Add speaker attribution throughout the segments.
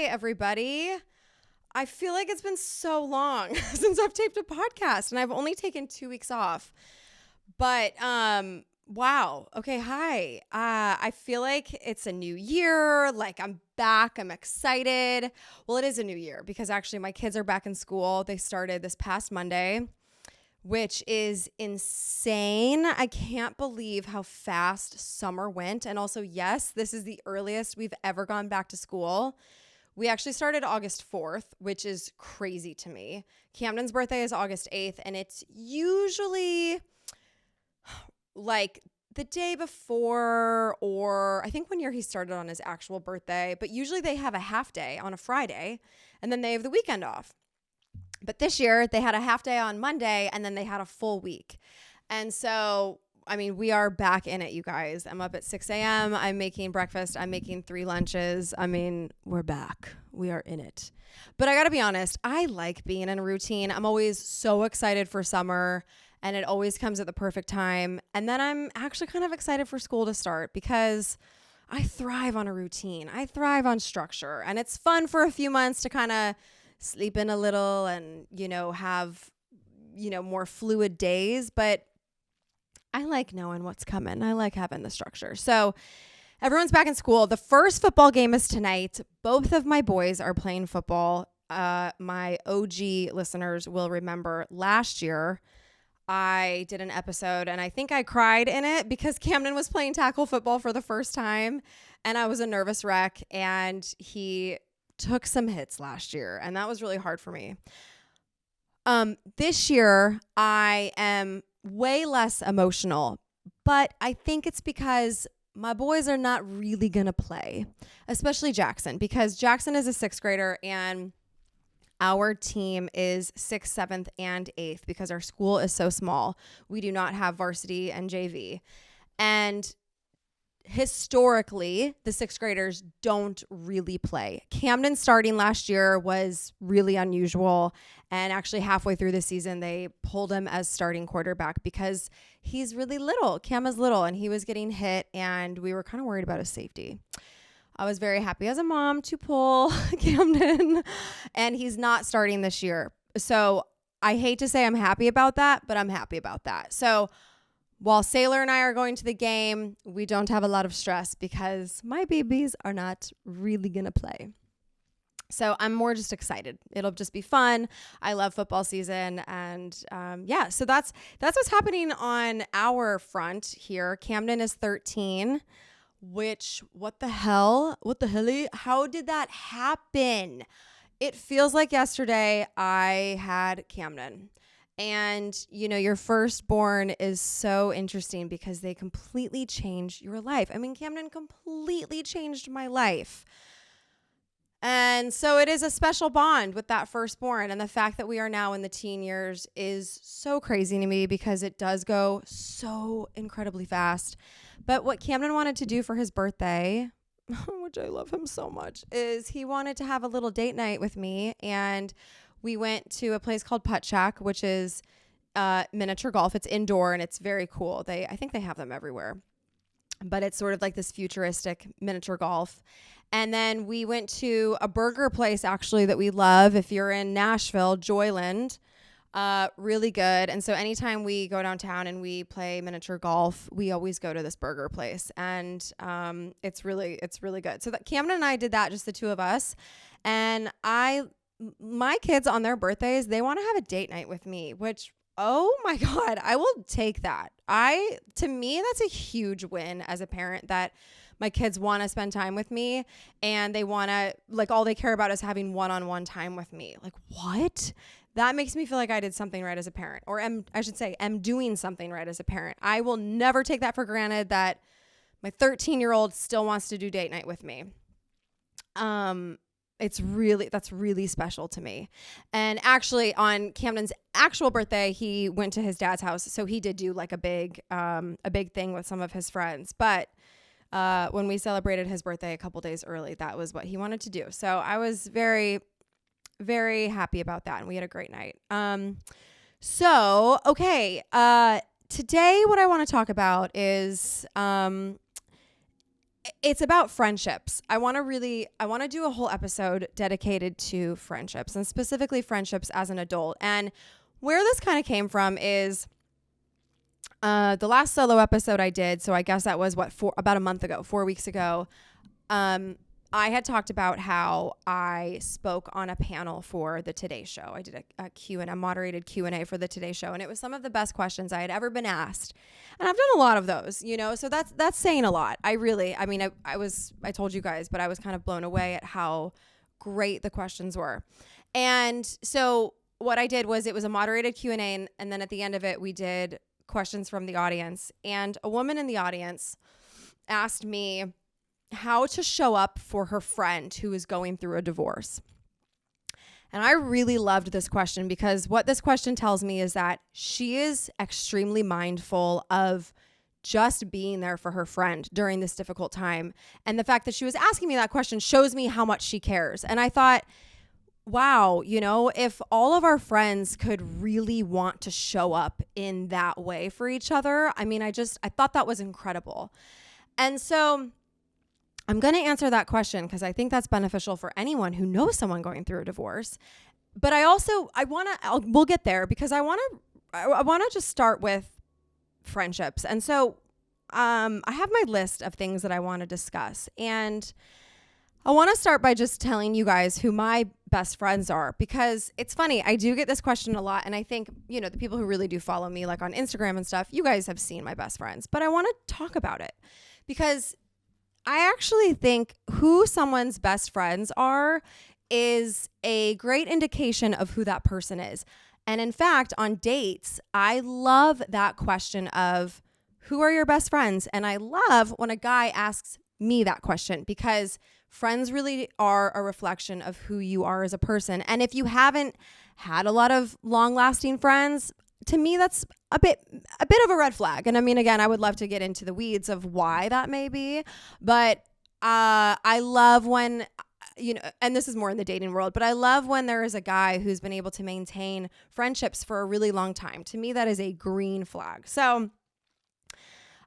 Speaker 1: everybody. I feel like it's been so long since I've taped a podcast, and I've only taken 2 weeks off. But wow. Okay, hi. I feel like it's a new year. Like I'm back. I'm excited. Well, it is a new year because actually my kids are back in school. They started this past Monday, which is insane. I can't believe how fast summer went. And also, yes, this is the earliest we've ever gone back to school. We actually started August 4th, which is crazy to me. Camden's birthday is August 8th, and it's usually like the day before, or I think one year he started on his actual birthday, but usually they have a half day on a Friday, and then they have the weekend off. But this year they had a half day on Monday, and then they had a full week. And so, I mean, we are back in it, you guys. I'm up at 6 a.m. I'm making breakfast. I'm making 3 lunches. I mean, we're back. We are in it. But I got to be honest, I like being in a routine. I'm always so excited for summer, and it always comes at the perfect time. And then I'm actually kind of excited for school to start because I thrive on a routine. I thrive on structure. And it's fun for a few months to kind of sleep in a little and, have, more fluid days. But I like knowing what's coming. I like having the structure. So everyone's back in school. The first football game is tonight. Both of my boys are playing football. My OG listeners will remember last year I did an episode and I think I cried in it because Camden was playing tackle football for the first time and I was a nervous wreck, and he took some hits last year, and that was really hard for me. This year I am way less emotional, but I think it's because my boys are not really going to play, especially Jackson, because Jackson is a 6th grader and our team is 6th, 7th, and 8th because our school is so small. We do not have varsity and JV. And historically, the 6th graders don't really play. Camden starting last year was really unusual. And actually halfway through the season, they pulled him as starting quarterback because he's really little. Cam is little and he was getting hit, and we were kind of worried about his safety. I was very happy as a mom to pull Camden, and he's not starting this year. So I hate to say I'm happy about that, but I'm happy about that. So while Sailor and I are going to the game, we don't have a lot of stress because my babies are not really going to play. So I'm more just excited. It'll just be fun. I love football season. And so that's what's happening on our front here. Camden is 13, which what the hell? How did that happen? It feels like yesterday I had Camden. And, your firstborn is so interesting because they completely change your life. I mean, Camden completely changed my life. And so it is a special bond with that firstborn. And the fact that we are now in the teen years is so crazy to me because it does go so incredibly fast. But what Camden wanted to do for his birthday, which I love him so much, is he wanted to have a little date night with me. And we went to a place called Putt Shack, which is miniature golf. It's indoor and it's very cool. I think they have them everywhere, but it's sort of like this futuristic miniature golf. And then we went to a burger place actually that we love. If you're in Nashville, Joyland, really good. And so anytime we go downtown and we play miniature golf, we always go to this burger place, and it's really good. So that Camden and I did that, just the two of us, and my kids on their birthdays, they want to have a date night with me, which, oh my God, I will take that. To me, that's a huge win as a parent that my kids want to spend time with me and they want to, like, all they care about is having one-on-one time with me. Like, what? That makes me feel like I did something right as a parent, or am doing something right as a parent. I will never take that for granted that my 13-year-old still wants to do date night with me. That's really special to me. And actually on Camden's actual birthday, he went to his dad's house. So he did do like a big thing with some of his friends. But when we celebrated his birthday a couple days early, that was what he wanted to do. So I was very, very happy about that. And we had a great night. Today what I want to talk about is, it's about friendships. I want to do a whole episode dedicated to friendships, and specifically friendships as an adult. And where this kind of came from is the last solo episode I did. So I guess that was about a month ago, 4 weeks ago. I had talked about how I spoke on a panel for the Today Show. I did a moderated Q&A for the Today Show, and it was some of the best questions I had ever been asked. And I've done a lot of those, so that's saying a lot. I told you guys, but I was kind of blown away at how great the questions were. And so what I did was, it was a moderated Q&A, and then at the end of it, we did questions from the audience. And a woman in the audience asked me how to show up for her friend who is going through a divorce. And I really loved this question, because what this question tells me is that she is extremely mindful of just being there for her friend during this difficult time. And the fact that she was asking me that question shows me how much she cares. And I thought, wow, if all of our friends could really want to show up in that way for each other, I thought that was incredible. And so I'm going to answer that question because I think that's beneficial for anyone who knows someone going through a divorce. But we'll get there, because I want to just start with friendships. And so I have my list of things that I want to discuss. And I want to start by just telling you guys who my best friends are, because it's funny. I do get this question a lot. And I think, the people who really do follow me, like on Instagram and stuff, you guys have seen my best friends. But I want to talk about it, because I actually think who someone's best friends are is a great indication of who that person is. And in fact, on dates, I love that question of who are your best friends? And I love when a guy asks me that question, because friends really are a reflection of who you are as a person. And if you haven't had a lot of long-lasting friends, to me, that's a bit of a red flag. And again, I would love to get into the weeds of why that may be, but I love when, and this is more in the dating world, but I love when there is a guy who's been able to maintain friendships for a really long time. To me, that is a green flag. So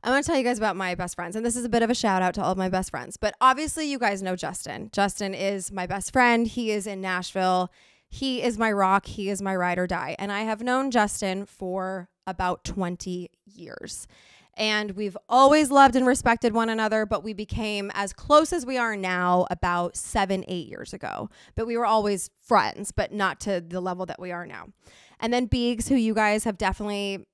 Speaker 1: I want to tell you guys about my best friends, and this is a bit of a shout out to all of my best friends, but obviously you guys know Justin. Justin is my best friend. He is in Nashville. He is my rock. He is my ride or die. And I have known Justin for about 20 years. And we've always loved and respected one another, but we became as close as we are now about 7-8 years ago. But we were always friends, but not to the level that we are now. And then Beegs, who you guys have definitely,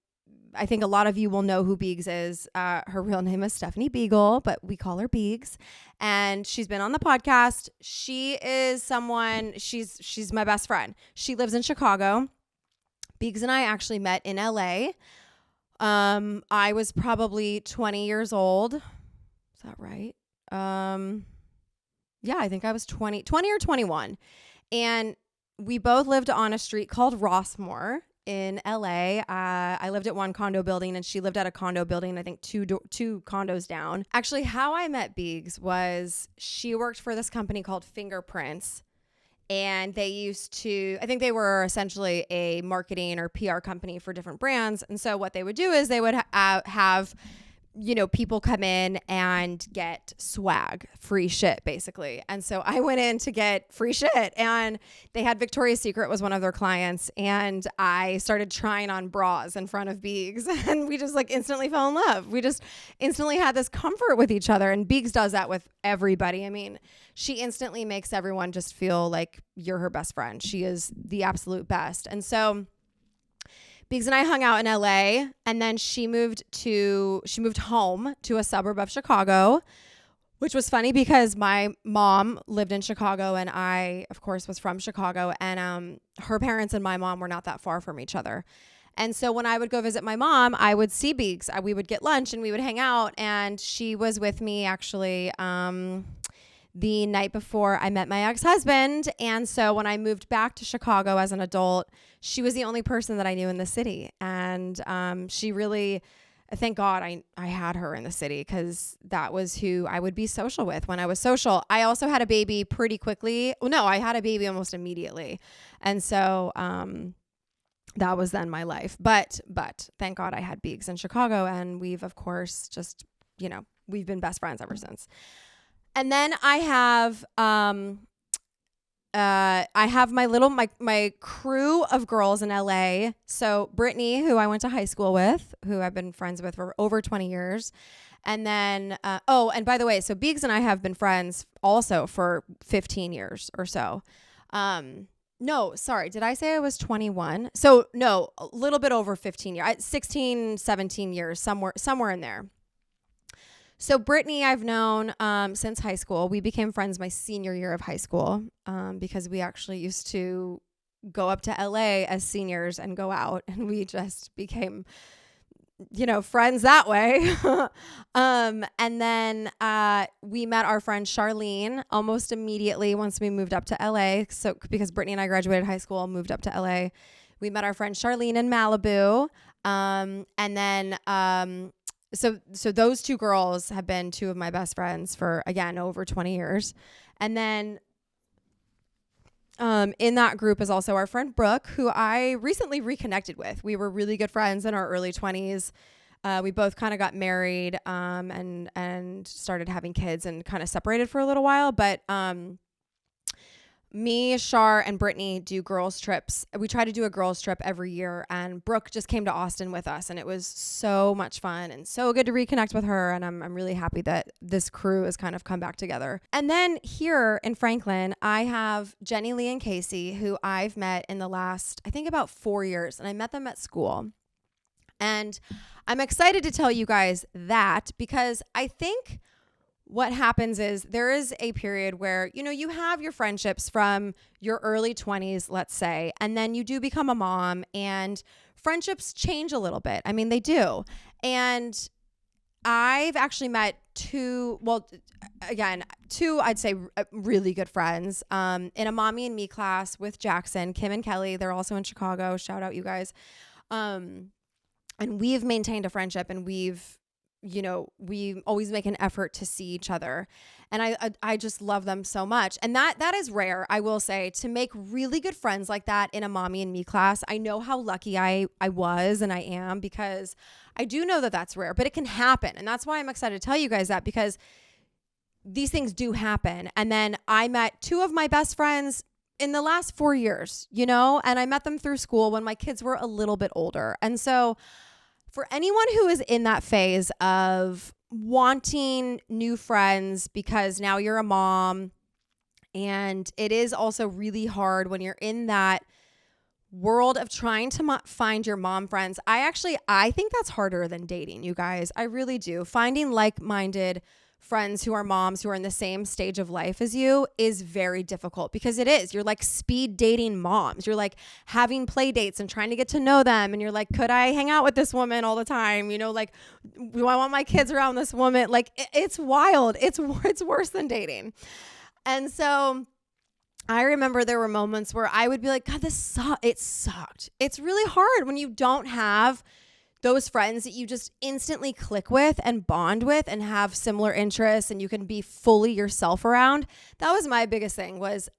Speaker 1: I think a lot of you will know who Beegs is. Her real name is Stephanie Beagle, but we call her Beegs. And she's been on the podcast. She is she's my best friend. She lives in Chicago. Beegs and I actually met in LA. I was probably 20 years old. Is that right? Yeah, I think I was 20 or 21. And we both lived on a street called Rossmore in LA. I lived at one condo building and she lived at a condo building, I think two condos down. Actually, how I met Beegs was she worked for this company called Fingerprints. And they used to, I think they were essentially a marketing or PR company for different brands. And so what they would do is they would have, people come in and get swag, free shit, basically. And so I went in to get free shit, and they had Victoria's Secret was one of their clients. And I started trying on bras in front of Beegs, and we just instantly fell in love. We just instantly had this comfort with each other. And Beegs does that with everybody. She instantly makes everyone just feel like you're her best friend. She is the absolute best. And so Beegs and I hung out in LA, and then she moved home to a suburb of Chicago, which was funny because my mom lived in Chicago and I, of course, was from Chicago, and her parents and my mom were not that far from each other. And so when I would go visit my mom, I would see Beegs. We would get lunch and we would hang out, and she was with me actually the night before I met my ex-husband. And so when I moved back to Chicago as an adult, she was the only person that I knew in the city. And she really, thank God I had her in the city, because that was who I would be social with when I was social. I also had a baby pretty quickly. Well, no, I had a baby almost immediately. And so that was then my life. But thank God I had Beegs in Chicago. And we've, of course, just, we've been best friends ever since. And then I have my crew of girls in LA. So Brittany, who I went to high school with, who I've been friends with for over 20 years. And then, and by the way, so Beegs and I have been friends also for 15 years or so. No, sorry. Did I say I was 21? So no, a little bit over 15 years, 16, 17 years, somewhere in there. So Brittany, I've known since high school. We became friends my senior year of high school because we actually used to go up to LA as seniors and go out, and we just became, friends that way. And then we met our friend Charlene almost immediately once we moved up to LA. So because Brittany and I graduated high school, moved up to LA, we met our friend Charlene in Malibu. And then So those two girls have been two of my best friends for, again, over 20 years. And then in that group is also our friend Brooke, who I recently reconnected with. We were really good friends in our early 20s. We both kind of got married and started having kids and kind of separated for a little while. But me, Char, and Brittany do girls trips. We try to do a girls trip every year, and Brooke just came to Austin with us, and it was so much fun and so good to reconnect with her. And I'm really happy that this crew has kind of come back together. And then here in Franklin, I have Jenny Lee and Casey, who I've met in the last, I think, about 4 years, and I met them at school. And I'm excited to tell you guys that because I think what happens is there is a period where, you have your friendships from your early 20s, let's say, and then you do become a mom and friendships change a little bit. I mean, they do. And I've actually met two, I'd say really good friends in a Mommy and Me class with Jackson, Kim and Kelly. They're also in Chicago. Shout out you guys. And we've maintained a friendship, and we always make an effort to see each other. And I just love them so much. And that is rare, I will say, to make really good friends like that in a Mommy and Me class. I know how lucky I was and I am, because I do know that that's rare, but it can happen. And that's why I'm excited to tell you guys that, because these things do happen. And then I met two of my best friends in the last 4 years, and I met them through school when my kids were a little bit older. And so for anyone who is in that phase of wanting new friends because now you're a mom, and it is also really hard when you're in that world of trying to find your mom friends. I think that's harder than dating, you guys. I really do. Finding like-minded friends who are moms who are in the same stage of life as you is very difficult, because it is. You're like speed dating moms. You're like having play dates and trying to get to know them. And you're like, could I hang out with this woman all the time? Like, do I want my kids around this woman? Like, it's wild. It's worse than dating. And so I remember there were moments where I would be like, God, it sucked. It's really hard when you don't have those friends that you just instantly click with and bond with and have similar interests and you can be fully yourself around. That was my biggest thing.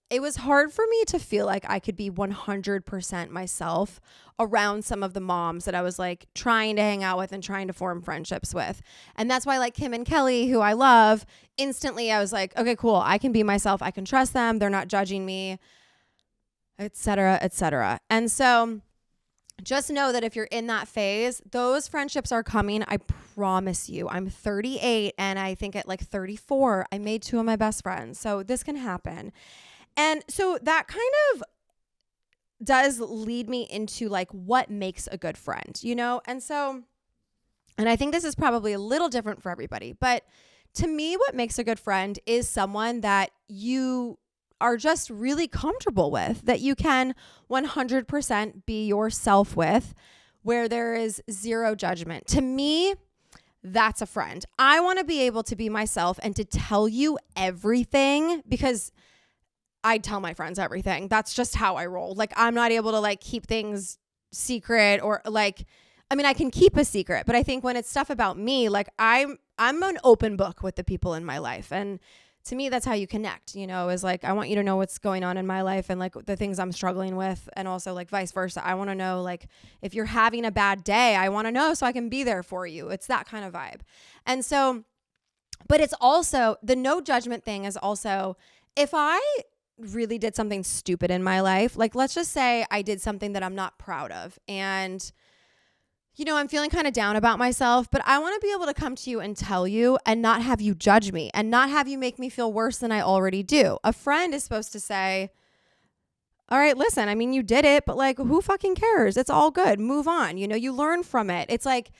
Speaker 1: It was hard for me to feel like I could be 100% myself around some of the moms that I was like trying to hang out with and trying to form friendships with. And that's why, like Kim and Kelly, who I love, instantly I was like, okay, cool. I can be myself. I can trust them. They're not judging me, et cetera, et cetera. And so just know that if you're in that phase, those friendships are coming. I promise you. I'm 38, and I think at like 34, I made two of my best friends. So this can happen. And so that kind of does lead me into like what makes a good friend, And I think this is probably a little different for everybody, but to me, what makes a good friend is someone that you are just really comfortable with, that you can 100% be yourself with, where there is zero judgment. To me, that's a friend. I want to be able to be myself and to tell you everything, because I tell my friends everything. That's just how I roll. Like, I'm not able to like keep things secret, or like, I mean, I can keep a secret, but I think when it's stuff about me, like I'm an open book with the people in my life. And to me, that's how you connect, is like, I want you to know what's going on in my life and like the things I'm struggling with. And also like vice versa. I want to know, like, if you're having a bad day, I want to know so I can be there for you. It's that kind of vibe. And so But it's also, the no judgment thing is also, if I really did something stupid in my life, like let's just say I did something that I'm not proud of, and I'm feeling kind of down about myself, but I want to be able to come to you and tell you and not have you judge me and not have you make me feel worse than I already do. A friend is supposed to say, all right, listen, I mean, you did it, but like, who fucking cares? It's all good. Move on. You learn from it. It's like,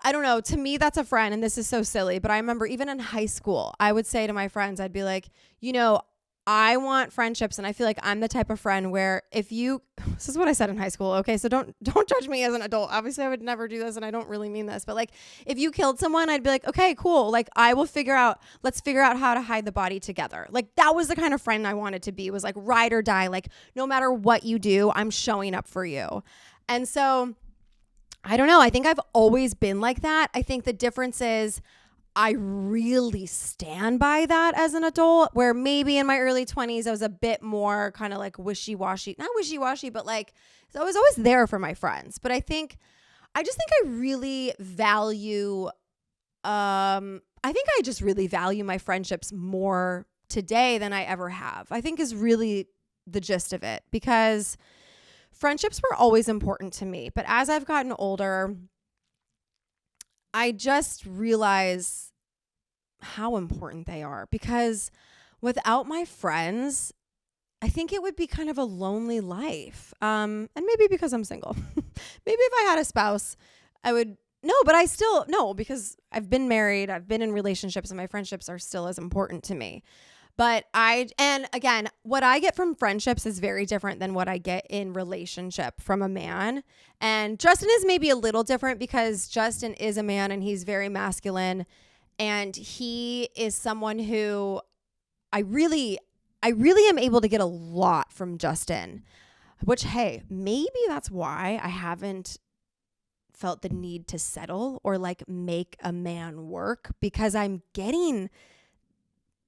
Speaker 1: I don't know. To me, that's a friend. And this is so silly, but I remember even in high school, I would say to my friends, I'd be like, I want friendships. And I feel like I'm the type of friend where this is what I said in high school. Okay. So don't judge me as an adult. Obviously I would never do this and I don't really mean this, but like if you killed someone, I'd be like, okay, cool. Like let's figure out how to hide the body together. Like that was the kind of friend I wanted to be, was like ride or die. Like no matter what you do, I'm showing up for you. And so I don't know. I think I've always been like that. I think the difference is I really stand by that as an adult, where maybe in my early 20s, I was a bit more kind of like wishy-washy, not wishy-washy, but like, so I was always there for my friends. But I just think I really value, I just really value my friendships more today than I ever have, I think is really the gist of it, because friendships were always important to me. But as I've gotten older, I just realize how important they are, because without my friends, I think it would be kind of a lonely life. And maybe because I'm single, maybe if I had a spouse, I would, but I still, no, because I've been married, I've been in relationships, and my friendships are still as important to me. But and again, what I get from friendships is very different than what I get in relationship from a man. And Justin is maybe a little different because Justin is a man and he's very masculine. And he is someone who I really am able to get a lot from Justin, which, hey, maybe that's why I haven't felt the need to settle or like make a man work, because I'm getting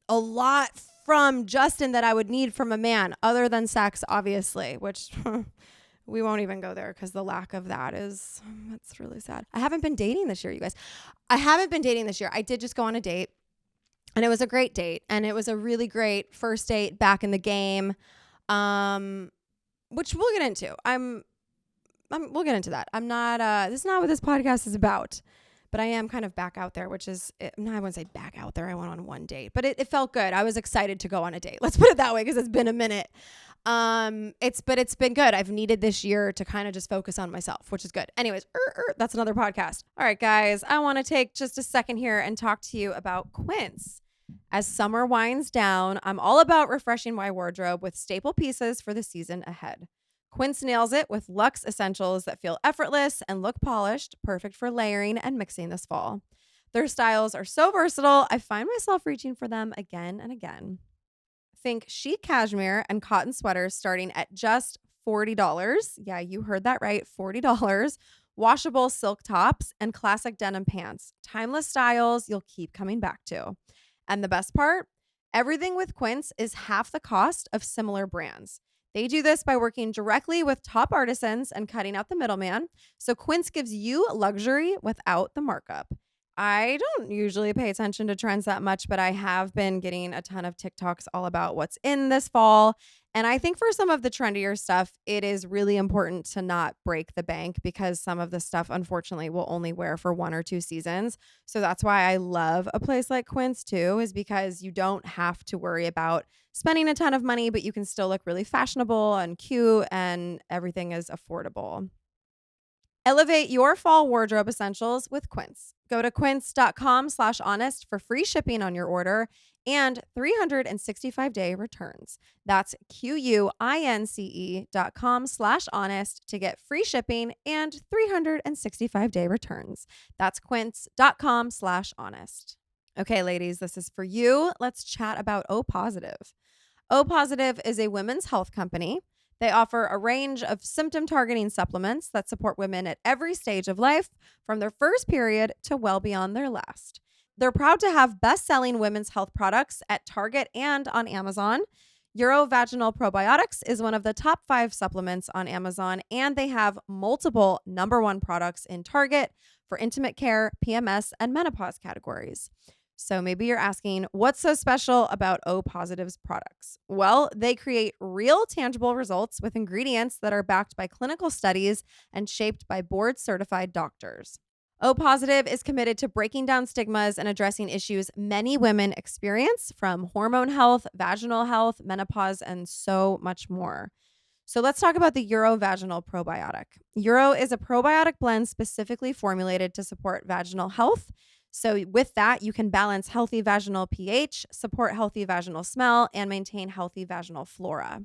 Speaker 1: a lot from Justin that I would need from a man, other than sex, obviously, which we won't even go there because the lack of that's really sad. I haven't been dating this year, you guys. I haven't been dating this year. I did just go on a date, and it was a great date, and it was a really great first date back in the game, which we'll get into. We'll get into that. I'm not, this is not what this podcast is about. But I am kind of back out there, which is, no, I wouldn't say back out there. I went on one date, but it felt good. I was excited to go on a date. Let's put it that way, because it's been a minute. It's been good. I've needed this year to kind of just focus on myself, which is good. Anyways, that's another podcast. All right, guys, I want to take just a second here and talk to you about Quince. As summer winds down, I'm all about refreshing my wardrobe with staple pieces for the season ahead. Quince nails it with luxe essentials that feel effortless and look polished, perfect for layering and mixing this fall. Their styles are so versatile, I find myself reaching for them again and again. Think chic cashmere and cotton sweaters starting at just $40. Yeah, you heard that right, $40. Washable silk tops and classic denim pants. Timeless styles you'll keep coming back to. And the best part? Everything with Quince is half the cost of similar brands. They do this by working directly with top artisans and cutting out the middleman. So Quince gives you luxury without the markup. I don't usually pay attention to trends that much, but I have been getting a ton of TikToks all about what's in this fall. And I think for some of the trendier stuff, it is really important to not break the bank, because some of the stuff, unfortunately, will only wear for 1 or 2 seasons. So that's why I love a place like Quince too, is because you don't have to worry about spending a ton of money, but you can still look really fashionable and cute, and everything is affordable. Elevate your fall wardrobe essentials with Quince. Go to quince.com/honest for free shipping on your order and 365-day returns. That's QUINCE.com/honest to get free shipping and 365-day returns. That's quince.com/honest. Okay, ladies, this is for you. Let's chat about O Positive. O Positive is a women's health company. They offer a range of symptom-targeting supplements that support women at every stage of life, from their first period to well beyond their last. They're proud to have best-selling women's health products at Target and on Amazon. Urovaginal Probiotics is one of the top 5 supplements on Amazon, and they have multiple #1 products in Target for intimate care, PMS, and menopause categories. So maybe you're asking, what's so special about O Positive's products? Well, they create real tangible results with ingredients that are backed by clinical studies and shaped by board certified doctors. O Positive is committed to breaking down stigmas and addressing issues many women experience, from hormone health, vaginal health, menopause, and so much more. So let's talk about the Urovaginal Probiotic. Uro is a probiotic blend specifically formulated to support vaginal health. So with that, you can balance healthy vaginal pH, support healthy vaginal smell, and maintain healthy vaginal flora.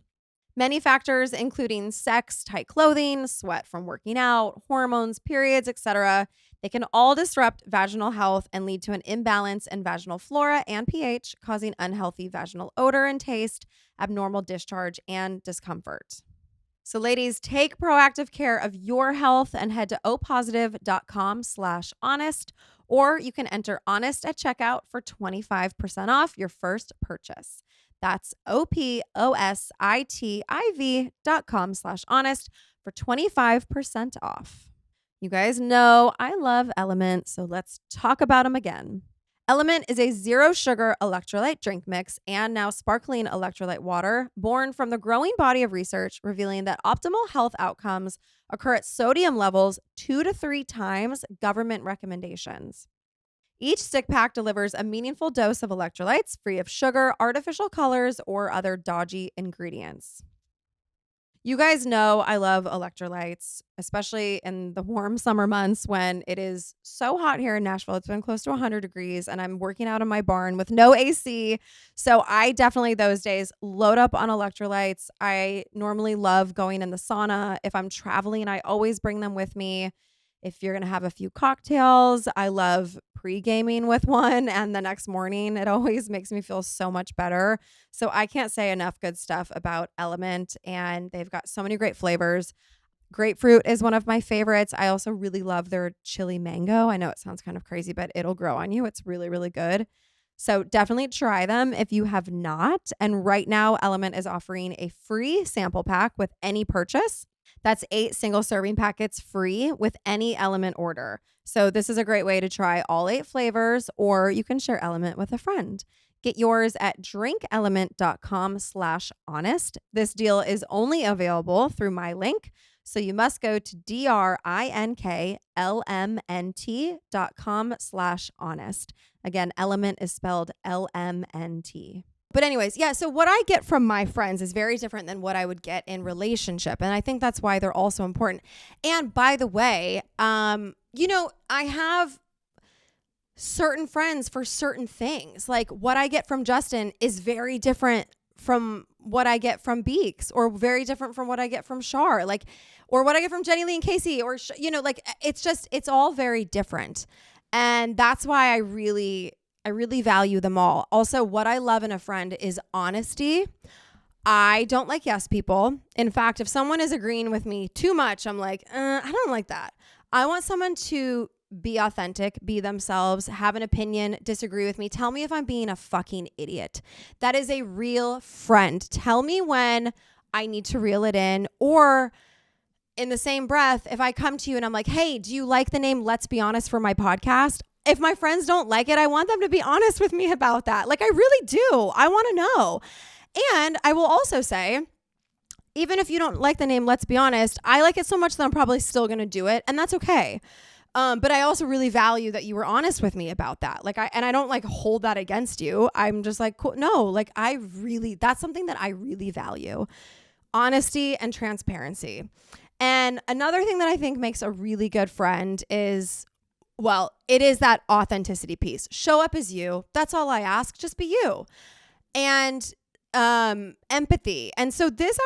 Speaker 1: Many factors, including sex, tight clothing, sweat from working out, hormones, periods, etc., they can all disrupt vaginal health and lead to an imbalance in vaginal flora and pH, causing unhealthy vaginal odor and taste, abnormal discharge, and discomfort. So ladies, take proactive care of your health and head to opositive.com/honest, or you can enter honest at checkout for 25% off your first purchase. That's opositive.com/honest for 25% off. You guys know I love Element, so let's talk about them again. Element is a zero sugar electrolyte drink mix and now sparkling electrolyte water born from the growing body of research revealing that optimal health outcomes occur at sodium levels 2 to 3 times government recommendations. Each stick pack delivers a meaningful dose of electrolytes free of sugar, artificial colors, or other dodgy ingredients. You guys know I love electrolytes, especially in the warm summer months when it is so hot here in Nashville. It's been close to 100 degrees and I'm working out in my barn with no AC. So I definitely those days load up on electrolytes. I normally love going in the sauna. If I'm traveling, I always bring them with me. If you're going to have a few cocktails, I love pre-gaming with one. And the next morning, it always makes me feel so much better. So I can't say enough good stuff about Element. And they've got so many great flavors. Grapefruit is one of my favorites. I also really love their chili mango. I know it sounds kind of crazy, but it'll grow on you. It's really, really good. So definitely try them if you have not. And right now, Element is offering a free sample pack with any purchase. That's 8 single serving packets free with any Element order. So this is a great way to try all 8 flavors, or you can share Element with a friend. Get yours at drinkelement.com/honest. This deal is only available through my link. So you must go to drinklmnt.com/honest. Again, Element is spelled LMNT. But anyways, yeah, so what I get from my friends is very different than what I would get in relationship. And I think that's why they're all so important. And by the way, I have certain friends for certain things. Like what I get from Justin is very different from what I get from Beeks, or very different from what I get from Shar, or what I get from Jenny Lee and Casey, or, it's all very different. And that's why I really value them all. Also, what I love in a friend is honesty. I don't like yes people. In fact, if someone is agreeing with me too much, I'm like, I don't like that. I want someone to be authentic, be themselves, have an opinion, disagree with me. Tell me if I'm being a fucking idiot. That is a real friend. Tell me when I need to reel it in, or in the same breath, if I come to you and I'm like, hey, do you like the name Let's Be Honest for my podcast? If my friends don't like it, I want them to be honest with me about that. I really do. I want to know. And I will also say, even if you don't like the name Let's Be Honest, I like it so much that I'm probably still going to do it. And that's okay. But I also really value that you were honest with me about that. I don't hold that against you. I'm just cool. No, that's something that I really value. Honesty and transparency. And another thing that I think makes a really good friend is, it is that authenticity piece. Show up as you. That's all I ask. Just be you. And empathy. And so this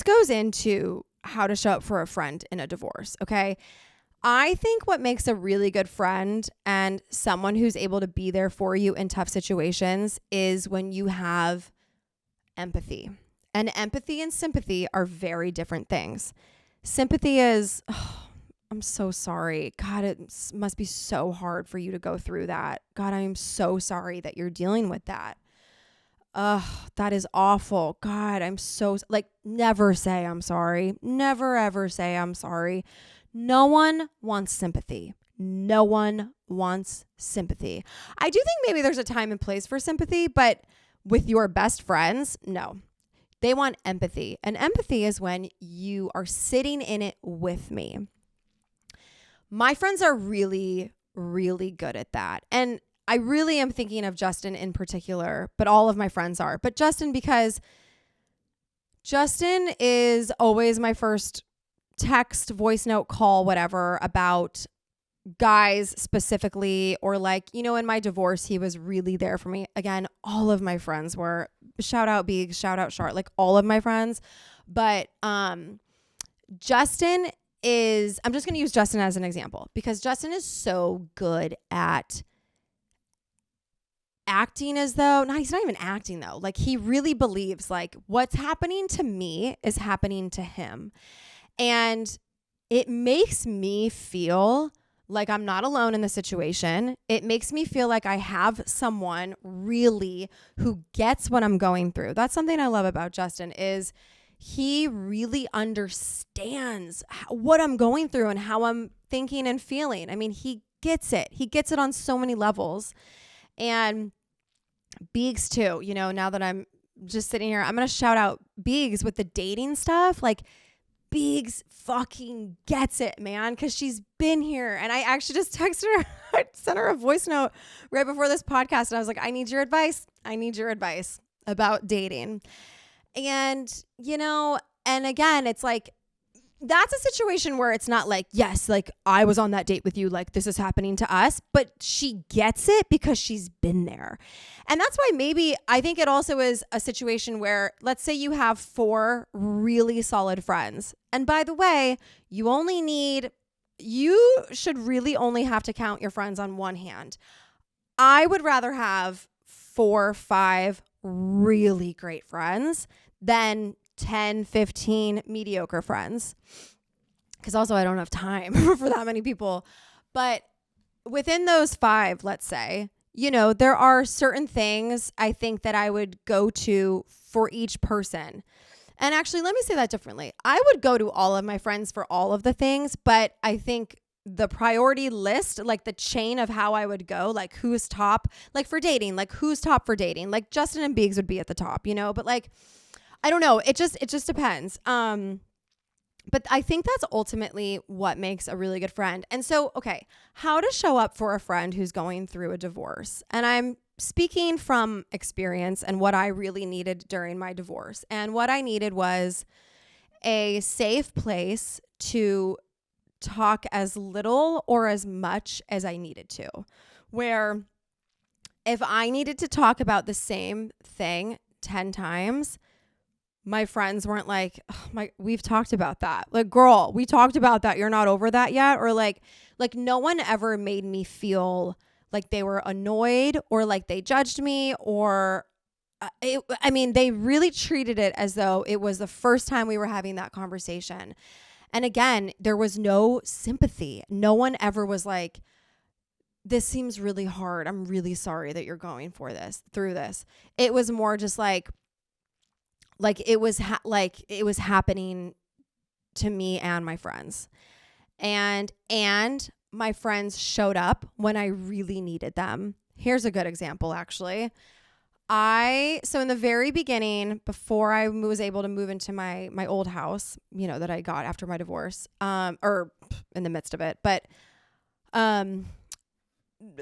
Speaker 1: goes into how to show up for a friend in a divorce. Okay. I think what makes a really good friend and someone who's able to be there for you in tough situations is when you have empathy. And empathy and sympathy are very different things. Sympathy is, I'm so sorry. God, it must be so hard for you to go through that. God, I am so sorry that you're dealing with that. That is awful. God, I'm so, never say I'm sorry. Never, ever say I'm sorry. No one wants sympathy. No one wants sympathy. I do think maybe there's a time and place for sympathy, but with your best friends, no. They want empathy. And empathy is when you are sitting in it with me. My friends are really, really good at that. And I really am thinking of Justin in particular, but all of my friends are. But Justin, because Justin is always my first text, voice note, call, whatever, about guys specifically, or like, in my divorce, he was really there for me. Again, all of my friends were. Shout out Biggs, shout out Shart, like all of my friends. But Justin is, I'm just going to use Justin as an example because Justin is so good at acting as though, no, he's not even acting though. Like he really believes like what's happening to me is happening to him. And it makes me feel like I'm not alone in the situation. It makes me feel like I have someone really who gets what I'm going through. That's something I love about Justin is he really understands what I'm going through and how I'm thinking and feeling. I mean, he gets it. He gets it on so many levels. And Biggs too, now that I'm just sitting here, I'm going to shout out Biggs with the dating stuff. Like Biggs fucking gets it, man, because she's been here. And I actually just texted her, I sent her a voice note right before this podcast. And I was like, I need your advice. I need your advice about dating. And, and again, it's like, that's a situation where it's not like, yes, like I was on that date with you, like this is happening to us, but she gets it because she's been there. And that's why maybe I think it also is a situation where, let's say you have 4 really solid friends. And by the way, you should really only have to count your friends on one hand. I would rather have 4 or 5 really great friends than 10, 15 mediocre friends. Because also I don't have time for that many people. But within those 5, let's say, there are certain things I think that I would go to for each person. And actually, let me say that differently. I would go to all of my friends for all of the things, but I think the priority list, like the chain of how I would go, like who's top, like for dating, like who's top for dating, like Justin and Biggs would be at the top, but like, I don't know. It just depends. But I think that's ultimately what makes a really good friend. And so, okay, how to show up for a friend who's going through a divorce. And I'm speaking from experience and what I really needed during my divorce. And what I needed was a safe place to talk as little or as much as I needed to. Where if I needed to talk about the same thing 10 times, my friends weren't like, oh, we've talked about that. Like, girl, we talked about that. You're not over that yet. Or like no one ever made me feel like they were annoyed or like they judged me or they really treated it as though it was the first time we were having that conversation. And again, there was no sympathy. No one ever was like, this seems really hard. I'm really sorry that you're going through this. It was more just like it was happening to me and my friends. And my friends showed up when I really needed them. Here's a good example, actually. So in the very beginning, before I was able to move into my old house, that I got after my divorce, or in the midst of it, but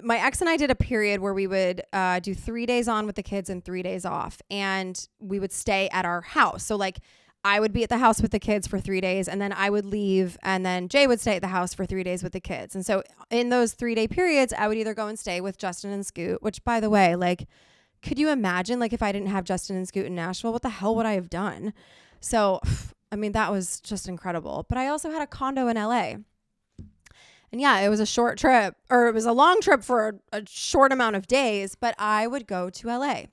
Speaker 1: my ex and I did a period where we would do 3 days on with the kids and 3 days off, and we would stay at our house. So like I would be at the house with the kids for 3 days, and then I would leave, and then Jay would stay at the house for 3 days with the kids. And so in those 3-day periods, I would either go and stay with Justin and Scoot, which, by the way, like, could you imagine, like, if I didn't have Justin and Scoot in Nashville, what the hell would I have done? So, that was just incredible. But I also had a condo in LA. And yeah, it was a short trip, or it was a long trip for a short amount of days, but I would go to LA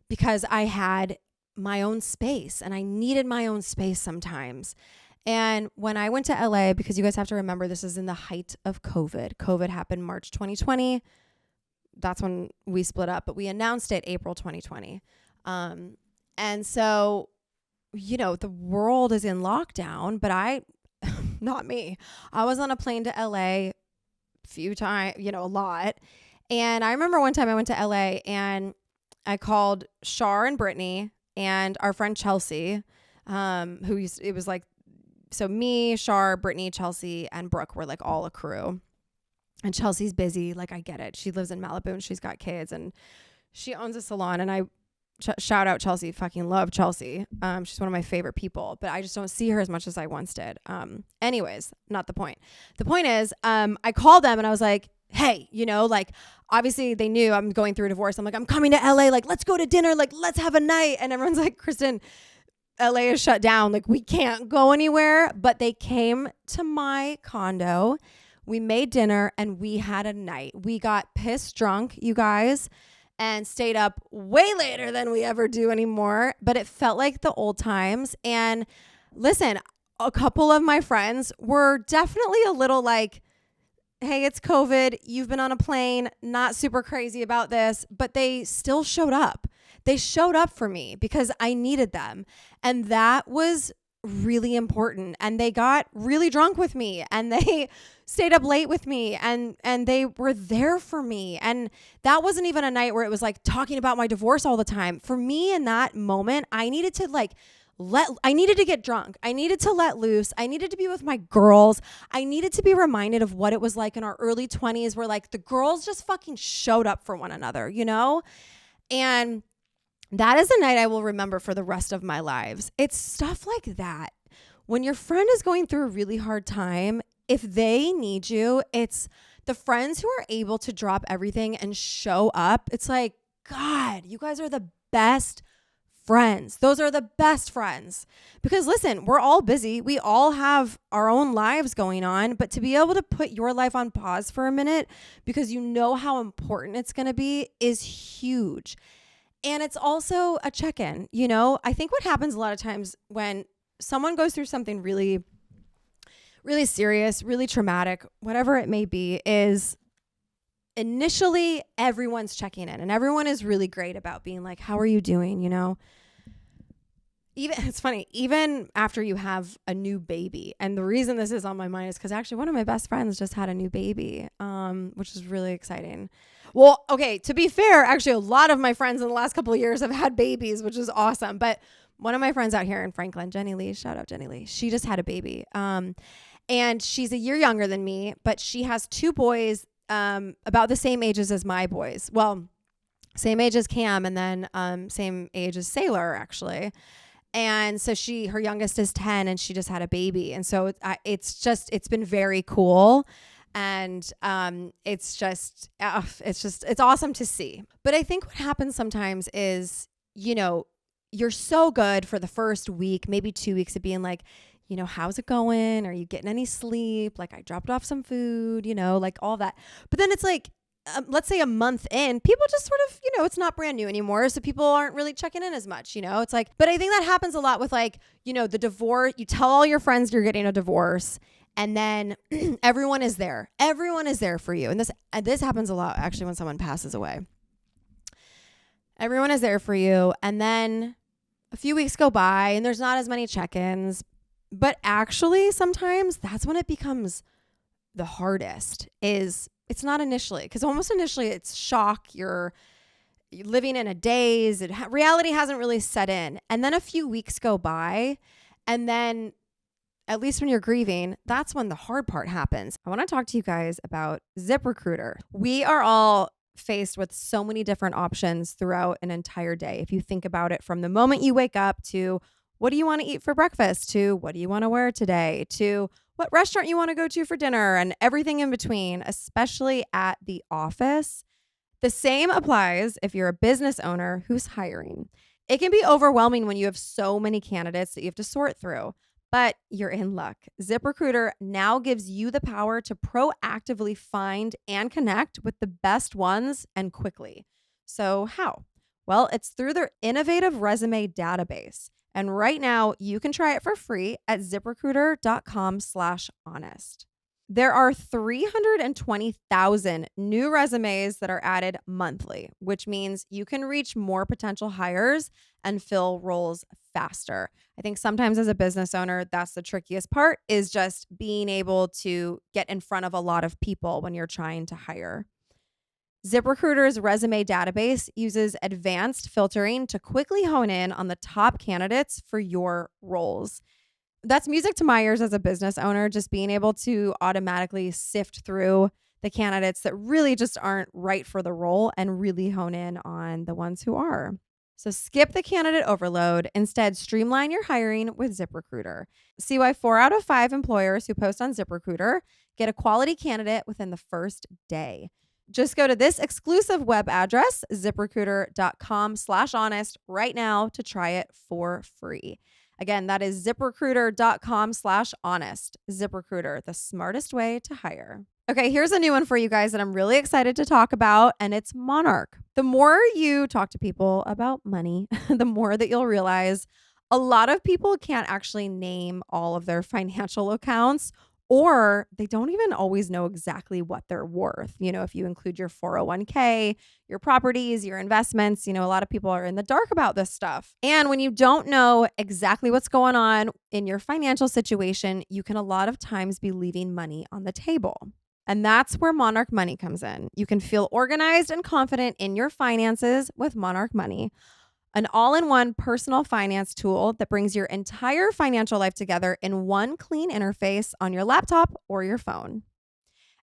Speaker 1: because I had my own space and I needed my own space sometimes. And when I went to LA, because you guys have to remember, this is in the height of COVID. COVID happened March 2020. That's when we split up, but we announced it April 2020. And so, the world is in lockdown, but not me. I was on a plane to LA few times, a lot. And I remember one time I went to LA and I called Shar and Brittany and our friend Chelsea, it was like, so me, Shar, Brittany, Chelsea, and Brooke were like all a crew. And Chelsea's busy. Like, I get it. She lives in Malibu and she's got kids and she owns a salon. And I shout out Chelsea, fucking love Chelsea. She's one of my favorite people, but I just don't see her as much as I once did. Anyways, not the point. The point is, I called them and I was like, hey, like obviously they knew I'm going through a divorce. I'm like, I'm coming to LA. Like, let's go to dinner. Like, let's have a night. And everyone's like, Kristin, LA is shut down. Like, we can't go anywhere. But they came to my condo. We made dinner and we had a night. We got pissed drunk, you guys, and stayed up way later than we ever do anymore. But it felt like the old times. And listen, a couple of my friends were definitely a little like, hey, it's COVID. You've been on a plane, not super crazy about this, but they still showed up. They showed up for me because I needed them. And that was really important. And they got really drunk with me and they stayed up late with me and they were there for me. And that wasn't even a night where it was like talking about my divorce all the time. For me in that moment, I needed to I needed to get drunk. I needed to let loose. I needed to be with my girls. I needed to be reminded of what it was like in our early 20s where like the girls just fucking showed up for one another, And that is a night I will remember for the rest of my lives. It's stuff like that. When your friend is going through a really hard time, if they need you, it's the friends who are able to drop everything and show up. It's like, God, you guys are the best friends. Those are the best friends. Because listen, we're all busy. We all have our own lives going on, but to be able to put your life on pause for a minute because you know how important it's going to be is huge. And it's also a check-in, I think what happens a lot of times when someone goes through something really, really serious, really traumatic, whatever it may be, is initially everyone's checking in and everyone is really great about being like, how are you doing? Even it's funny, even after you have a new baby. And the reason this is on my mind is because actually one of my best friends just had a new baby, which is really exciting. Well, okay, to be fair, actually a lot of my friends in the last couple of years have had babies, which is awesome. But one of my friends out here in Franklin, Jenny Lee, shout out Jenny Lee, she just had a baby. And she's a year younger than me, but she has two boys about the same ages as my boys. Well, same age as Cam and then same age as Sailor, actually. And so her youngest is 10 and she just had a baby. And so it's been very cool. And it's awesome to see. But I think what happens sometimes is, you're so good for the first week, maybe 2 weeks of being like, how's it going? Are you getting any sleep? Like I dropped off some food, like all that. But then it's like, let's say a month in, people just sort of, it's not brand new anymore. So people aren't really checking in as much, it's like, but I think that happens a lot with like, the divorce. You tell all your friends you're getting a divorce and then everyone is there. Everyone is there for you. And this happens a lot actually when someone passes away. Everyone is there for you. And then a few weeks go by and there's not as many check-ins. But actually, sometimes that's when it becomes the hardest it's not initially. Because almost initially, it's shock. You're living in a daze. Reality hasn't really set in. And then a few weeks go by. And then, at least when you're grieving, that's when the hard part happens. I want to talk to you guys about ZipRecruiter. We are all faced with so many different options throughout an entire day. If you think about it from the moment you wake up to what do you want to eat for breakfast, to what do you want to wear today, to what restaurant you want to go to for dinner, and everything in between, especially at the office. The same applies if you're a business owner who's hiring. It can be overwhelming when you have so many candidates that you have to sort through, but you're in luck. ZipRecruiter now gives you the power to proactively find and connect with the best ones and quickly. So how? Well, it's through their innovative resume database. And right now, you can try it for free at ZipRecruiter.com/honest. There are 320,000 new resumes that are added monthly, which means you can reach more potential hires and fill roles faster. I think sometimes as a business owner, that's the trickiest part, is just being able to get in front of a lot of people when you're trying to hire. ZipRecruiter's resume database uses advanced filtering to quickly hone in on the top candidates for your roles. That's music to my ears as a business owner, just being able to automatically sift through the candidates that really just aren't right for the role and really hone in on the ones who are. So skip the candidate overload. Instead, streamline your hiring with ZipRecruiter. See why 4 out of 5 employers who post on ZipRecruiter get a quality candidate within the first day. Just go to this exclusive web address, ziprecruiter.com/honest right now to try it for free. Again, that is ziprecruiter.com/honest. ZipRecruiter, the smartest way to hire. Okay, here's a new one for you guys that I'm really excited to talk about, and it's Monarch. The more you talk to people about money, the more that you'll realize a lot of people can't actually name all of their financial accounts, or they don't even always know exactly what they're worth. If you include your 401k, your properties, your investments, a lot of people are in the dark about this stuff. And when you don't know exactly what's going on in your financial situation, you can a lot of times be leaving money on the table. And that's where Monarch Money comes in. You can feel organized and confident in your finances with Monarch Money, an all-in-one personal finance tool that brings your entire financial life together in one clean interface on your laptop or your phone.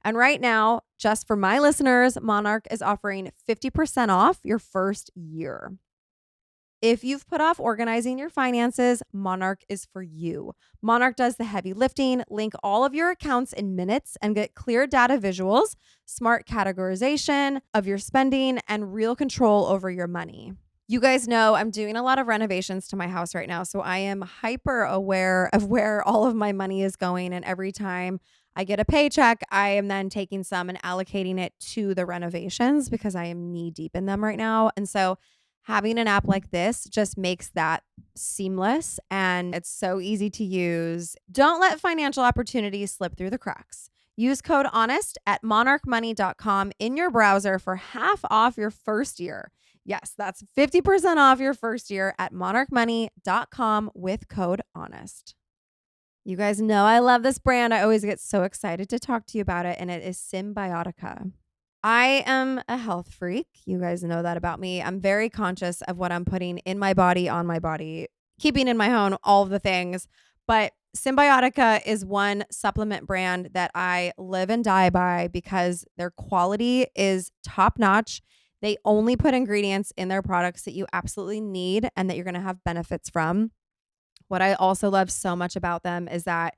Speaker 1: And right now, just for my listeners, Monarch is offering 50% off your first year. If you've put off organizing your finances, Monarch is for you. Monarch does the heavy lifting, link all of your accounts in minutes, and get clear data visuals, smart categorization of your spending, and real control over your money. You guys know I'm doing a lot of renovations to my house right now, so I am hyper aware of where all of my money is going. And every time I get a paycheck, I am then taking some and allocating it to the renovations because I am knee deep in them right now. And so having an app like this just makes that seamless, and it's so easy to use. Don't let financial opportunities slip through the cracks. Use code HONEST at monarchmoney.com in your browser for half off your first year. Yes, that's 50% off your first year at monarchmoney.com with code HONEST. You guys know I love this brand. I always get so excited to talk to you about it, and it is Symbiotica. I am a health freak. You guys know that about me. I'm very conscious of what I'm putting in my body, on my body, keeping in my home, all of the things. But Symbiotica is one supplement brand that I live and die by because their quality is top notch. They only put ingredients in their products that you absolutely need and that you're going to have benefits from. What I also love so much about them is that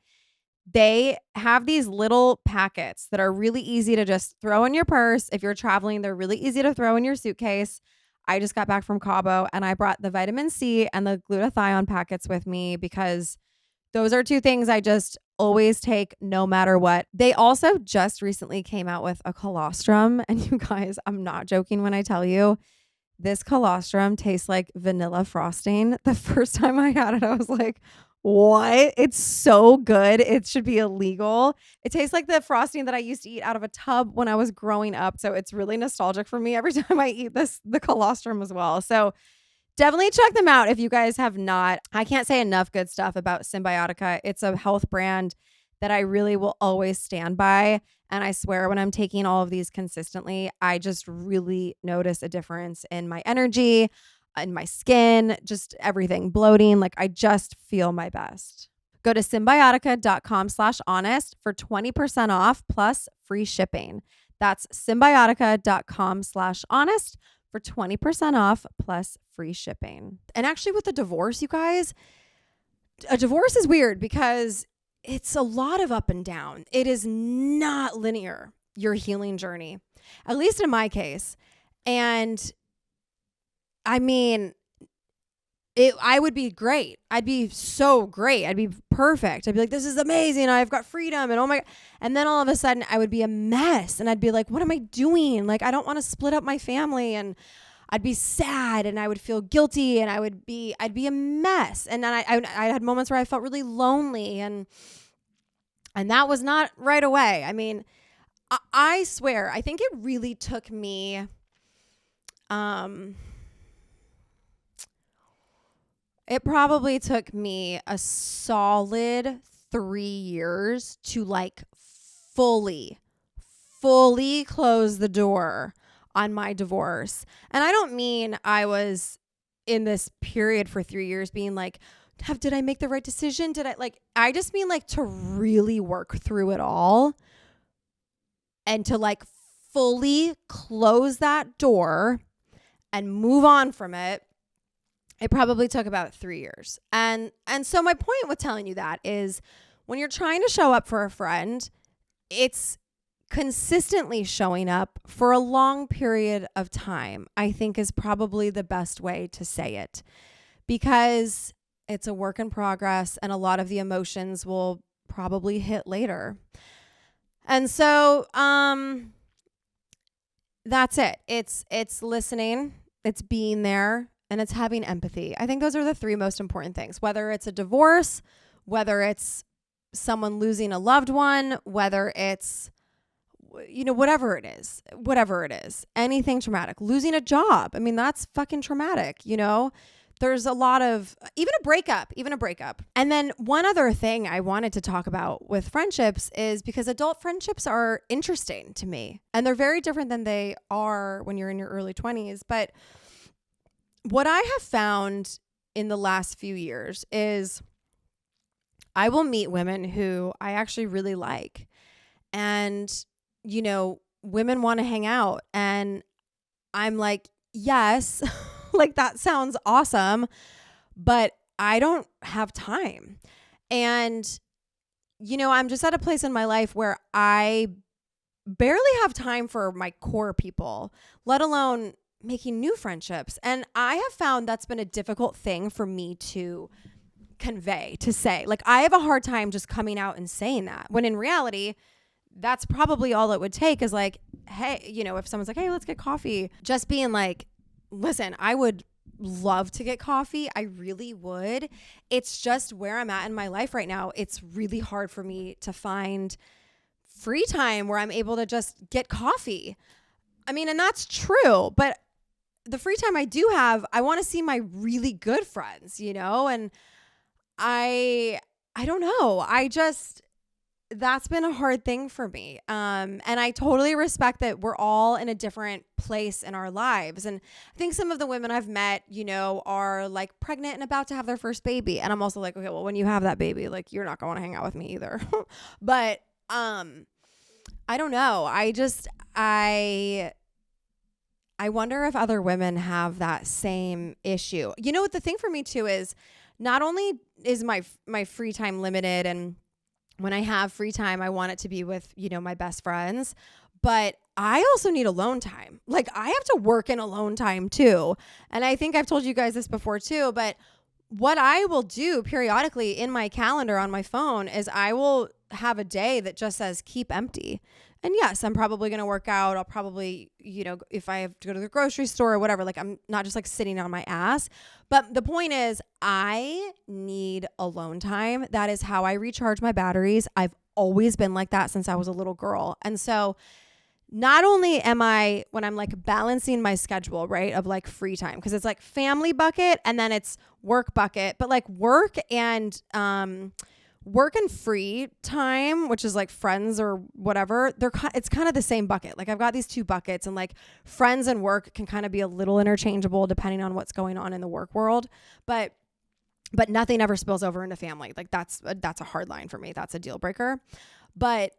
Speaker 1: they have these little packets that are really easy to just throw in your purse. If you're traveling, they're really easy to throw in your suitcase. I just got back from Cabo and I brought the vitamin C and the glutathione packets with me because those are two things I just always take no matter what. They also just recently came out with a colostrum. And you guys, I'm not joking when I tell you, this colostrum tastes like vanilla frosting. The first time I had it, I was like, what? It's so good. It should be illegal. It tastes like the frosting that I used to eat out of a tub when I was growing up. So it's really nostalgic for me every time I eat the colostrum as well. So definitely check them out if you guys have not. I can't say enough good stuff about Symbiotica. It's a health brand that I really will always stand by. And I swear when I'm taking all of these consistently, I just really notice a difference in my energy, in my skin, just everything, bloating. Like I just feel my best. Go to symbiotica.com/honest for 20% off plus free shipping. That's symbiotica.com/honest for 20% off plus free shipping. And actually with a divorce, you guys, a divorce is weird because it's a lot of up and down. It is not linear, your healing journey, at least in my case. And I mean, I would be great. I'd be so great. I'd be perfect. I'd be like, this is amazing. I've got freedom. And oh my God. And then all of a sudden I would be a mess and I'd be like, what am I doing? Like, I don't want to split up my family. And I'd be sad and I would feel guilty and I'd be a mess. And then I had moments where I felt really lonely and And that was not right away. I mean, I swear, I think it really took me, it probably took me a solid 3 years to like fully close the door on my divorce. And I don't mean I was in this period for 3 years being like, did I make the right decision? I just mean like to really work through it all and to like fully close that door and move on from it. It probably took about 3 years. And so my point with telling you that is when you're trying to show up for a friend, it's consistently showing up for a long period of time, I think is probably the best way to say it, because it's a work in progress and a lot of the emotions will probably hit later. And so that's it. It's listening, it's being there, and it's having empathy. I think those are the 3 most important things, whether it's a divorce, whether it's someone losing a loved one, whether it's, whatever it is, anything traumatic, losing a job. I mean, that's fucking traumatic, There's a lot of, even a breakup. And then one other thing I wanted to talk about with friendships is because adult friendships are interesting to me and they're very different than they are when you're in your early 20s. But what I have found in the last few years is I will meet women who I actually really like. And, women want to hang out. And I'm like, yes, like that sounds awesome, but I don't have time. And, I'm just at a place in my life where I barely have time for my core people, let alone making new friendships. And I have found that's been a difficult thing for me to convey, to say. Like, I have a hard time just coming out and saying that, when in reality, that's probably all it would take is like, hey, if someone's like, hey, let's get coffee, just being like, listen, I would love to get coffee. I really would. It's just where I'm at in my life right now. It's really hard for me to find free time where I'm able to just get coffee. I mean, and that's true, but the free time I do have, I want to see my really good friends, and I don't know. That's been a hard thing for me. And I totally respect that we're all in a different place in our lives. And I think some of the women I've met, are like pregnant and about to have their first baby. And I'm also like, okay, well, when you have that baby, like you're not going to hang out with me either. But I don't know. I wonder if other women have that same issue. What the thing for me too is not only is my free time limited, and when I have free time, I want it to be with, my best friends, but I also need alone time. Like, I have to work in alone time too. And I think I've told you guys this before too, but what I will do periodically in my calendar on my phone is I will have a day that just says keep empty. And yes, I'm probably going to work out. I'll probably, if I have to go to the grocery store or whatever, like I'm not just like sitting on my ass. But the point is, I need alone time. That is how I recharge my batteries. I've always been like that since I was a little girl. And so not only am I, when I'm like balancing my schedule, right, of like free time, because it's like family bucket and then it's work bucket, but like work and free time, which is like friends or whatever, it's kind of the same bucket. Like I've got these 2 buckets, and like friends and work can kind of be a little interchangeable depending on what's going on in the work world. But nothing ever spills over into family. Like that's a hard line for me. That's a deal breaker. But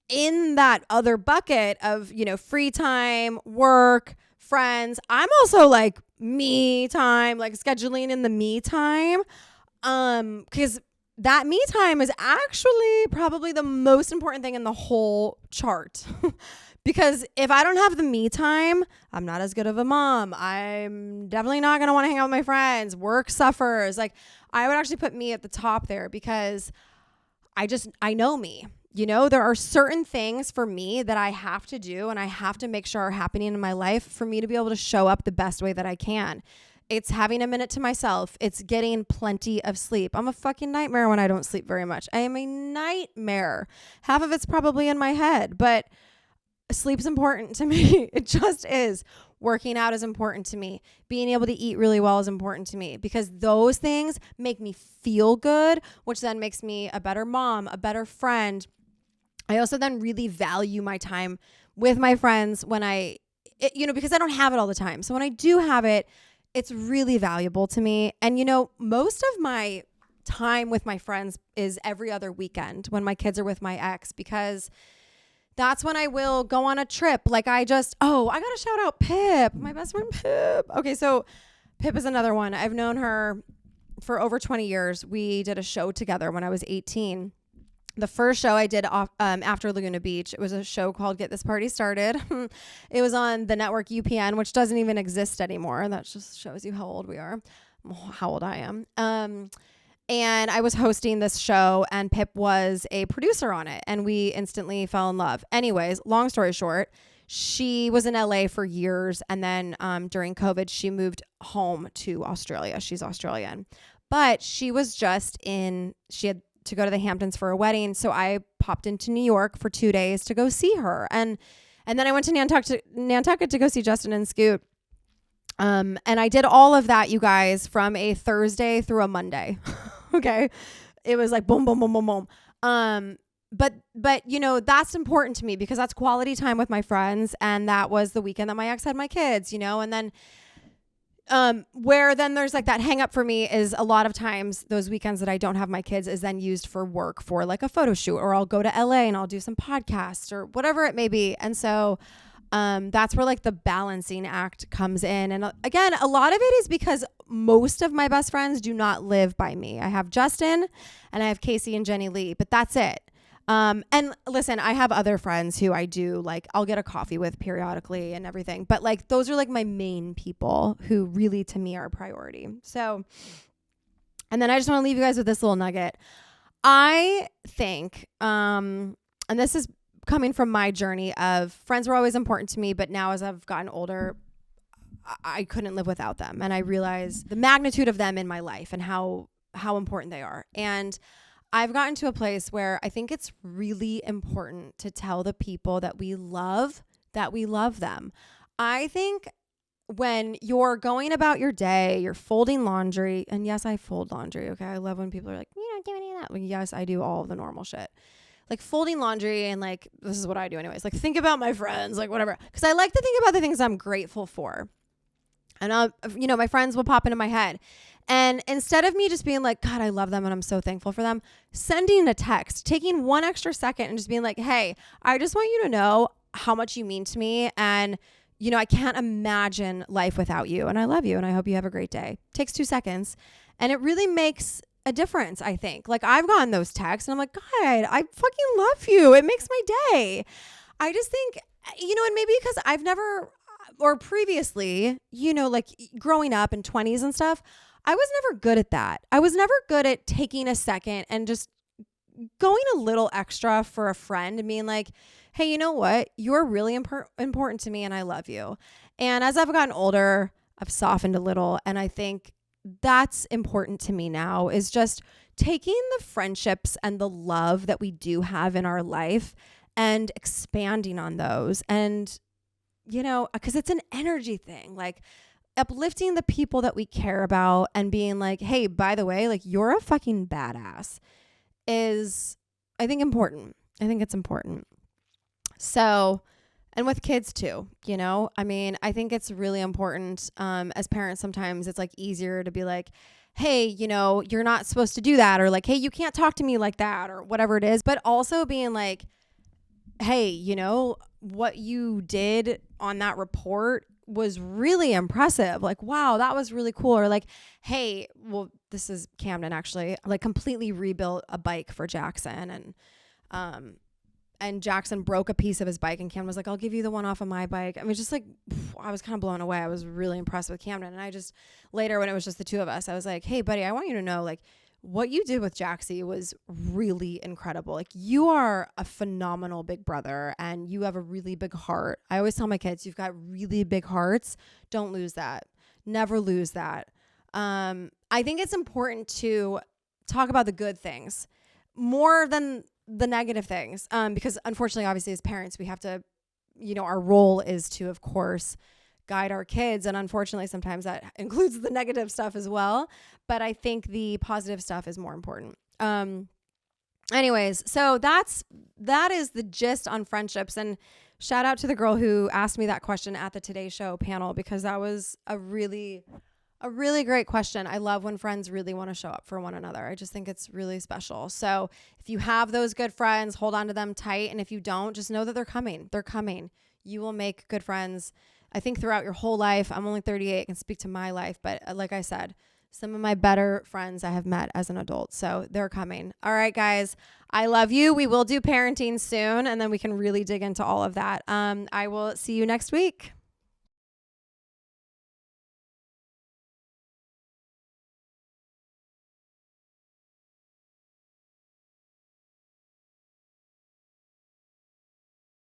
Speaker 1: in that other bucket of, free time, work, friends, I'm also like me time, like scheduling in the me time. 'Cause that me time is actually probably the most important thing in the whole chart. Because if I don't have the me time, I'm not as good of a mom. I'm definitely not going to want to hang out with my friends. Work suffers. Like, I would actually put me at the top there because I know me. There are certain things for me that I have to do and I have to make sure are happening in my life for me to be able to show up the best way that I can. It's having a minute to myself. It's getting plenty of sleep. I'm a fucking nightmare when I don't sleep very much. I am a nightmare. Half of it's probably in my head, but sleep's important to me. It just is. Working out is important to me. Being able to eat really well is important to me because those things make me feel good, which then makes me a better mom, a better friend. I also then really value my time with my friends because I don't have it all the time. So when I do have it, it's really valuable to me. And, most of my time with my friends is every other weekend when my kids are with my ex, because that's when I will go on a trip. Like I got to shout out Pip, my best friend Pip. Okay, so Pip is another one. I've known her for over 20 years. We did a show together when I was 18. The first show I did after Laguna Beach, it was a show called Get This Party Started. It was on the network UPN, which doesn't even exist anymore. That just shows you how old we are, how old I am. And I was hosting this show, and Pip was a producer on it, and we instantly fell in love. Anyways, long story short, she was in LA for years, and then during COVID, she moved home to Australia. She's Australian. But she had to go to the Hamptons for a wedding. So I popped into New York for 2 days to go see her. And then I went to Nantucket to go see Justin and Scoot. And I did all of that, you guys, from a Thursday through a Monday. Okay. It was like boom, boom, boom, boom, boom. But that's important to me because that's quality time with my friends. And that was the weekend that my ex had my kids, and then where then there's like that hang up for me is a lot of times those weekends that I don't have my kids is then used for work, for like a photo shoot, or I'll go to LA and I'll do some podcasts or whatever it may be. And so that's where like the balancing act comes in. And again, a lot of it is because most of my best friends do not live by me. I have Justin and I have Casey and Jenny Lee, but that's it. And listen, I have other friends who I do, like, I'll get a coffee with periodically and everything, but like, those are like my main people who really to me are a priority. So, and then I just want to leave you guys with this little nugget. I think, and this is coming from my journey of friends were always important to me, but now as I've gotten older, I couldn't live without them. And I realized the magnitude of them in my life and how important they are. And I've gotten to a place where I think it's really important to tell the people that we love them. I think when you're going about your day, you're folding laundry, and yes, I fold laundry. Okay. I love when people are like, you don't do any of that. Like, yes, I do all of the normal shit. Like folding laundry, and like, this is what I do anyways. Like, think about my friends, like whatever. Cause I like to think about the things I'm grateful for. And my friends will pop into my head. And instead of me just being like, God, I love them and I'm so thankful for them, sending a text, taking one extra second and just being like, hey, I just want you to know how much you mean to me. And, I can't imagine life without you. And I love you. And I hope you have a great day. Takes 2 seconds. And it really makes a difference, I think. Like, I've gotten those texts and I'm like, God, I fucking love you. It makes my day. I just think, and maybe because I've never, or previously, like growing up in 20s and stuff, I was never good at that. I was never good at taking a second and just going a little extra for a friend and being like, hey, you know what? You're really important to me and I love you. And as I've gotten older, I've softened a little. And I think that's important to me now, is just taking the friendships and the love that we do have in our life and expanding on those. And, because it's an energy thing, like uplifting the people that we care about and being like, hey, by the way, like, you're a fucking badass is, I think, important. I think it's important. So, and with kids too, I think it's really important. As parents, sometimes it's like easier to be like, hey, you're not supposed to do that. Or like, hey, you can't talk to me like that, or whatever it is. But also being like, hey, what you did on that report was really impressive. Like, wow, that was really cool. Or like, hey, well, this is Camden actually, like completely rebuilt a bike for Jackson. And Jackson broke a piece of his bike and Camden was like, I'll give you the one off of my bike. I mean, just like, I was kind of blown away. I was really impressed with Camden. And I just, later when it was just the two of us, I was like, hey buddy, I want you to know, like, what you did with Jaxie was really incredible. Like, you are a phenomenal big brother and you have a really big heart. I always tell my kids, you've got really big hearts. Don't lose that. Never lose that. I think it's important to talk about the good things more than the negative things, because unfortunately, obviously, as parents, we have to, our role is to, of course, guide our kids. And unfortunately, sometimes that includes the negative stuff as well. But I think the positive stuff is more important. Anyways, so that is the gist on friendships. And shout out to the girl who asked me that question at the Today Show panel, because that was a really great question. I love when friends really want to show up for one another. I just think it's really special. So if you have those good friends, hold on to them tight. And if you don't, just know that they're coming. They're coming. You will make good friends, I think, throughout your whole life. I'm only 38, I can speak to my life. But like I said, some of my better friends I have met as an adult. So they're coming. All right, guys, I love you. We will do parenting soon, and then we can really dig into all of that. I will see you next week.